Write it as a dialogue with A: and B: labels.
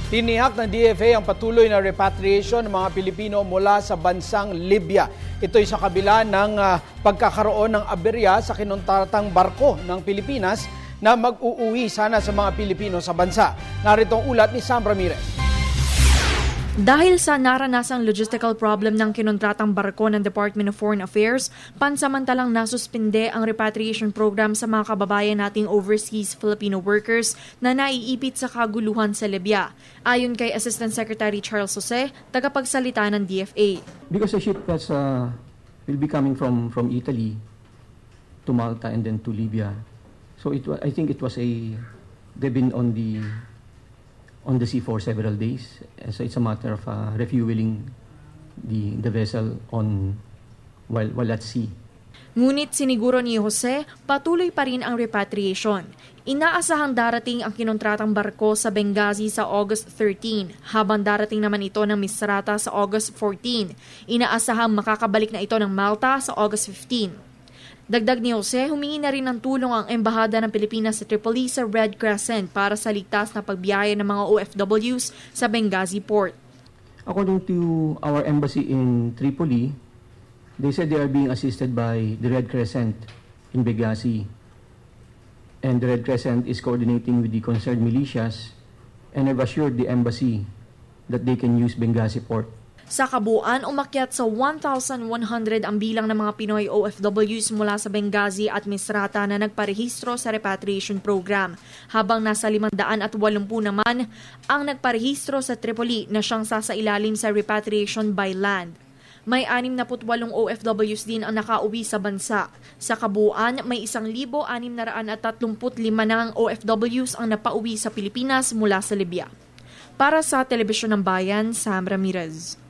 A: Tinihak ng DFA ang patuloy na repatriation ng mga Pilipino mula sa bansang Libya. Ito'y sa kabila ng pagkakaroon ng aberya sa kinuntratang barko ng Pilipinas na mag-uuwi sana sa mga Pilipino sa bansa. Narito ang ulat ni Sam Ramirez.
B: Dahil sa naranasang logistical problem ng kinuntratang barko ng Department of Foreign Affairs, pansamantalang nasuspinde ang repatriation program sa mga kababayan nating overseas Filipino workers na naiipit sa kaguluhan sa Libya. Ayon kay Assistant Secretary Charles Jose, tagapagsalita ng DFA.
C: Because the ship was, will be coming from Italy to Malta and then to Libya. So I think it was they've been on the sea for several days. So it's a matter of refueling the vessel while at sea.
B: Ngunit siniguro ni Jose, patuloy pa rin ang repatriation. Inaasahang darating ang kinuntratang barko sa Benghazi sa August 13, habang darating naman ito ng Misrata sa August 14. Inaasahang makakabalik na ito ng Malta sa August 15. Dagdag ni Jose, humingi na rin ng tulong ang Embahada ng Pilipinas sa Tripoli sa Red Crescent para sa ligtas na pagbiyahe ng mga OFWs sa Benghazi port.
C: According to our embassy in Tripoli, they said they are being assisted by the Red Crescent in Benghazi. And the Red Crescent is coordinating with the concerned militias and have assured the embassy that they can use Benghazi port.
B: Sa kabuuan, umakyat sa 1,100 ang bilang ng mga Pinoy OFWs mula sa Benghazi at Misrata na nagparehistro sa repatriation program, habang nasa 580 naman ang nagparehistro sa Tripoli na siyang sasailalim sa repatriation by land. May 68 OFWs din ang nakauwi sa bansa. Sa kabuuan, may 1,635 na ang OFWs ang napauwi sa Pilipinas mula sa Libya. Para sa Telebisyon ng Bayan, Sam Ramirez.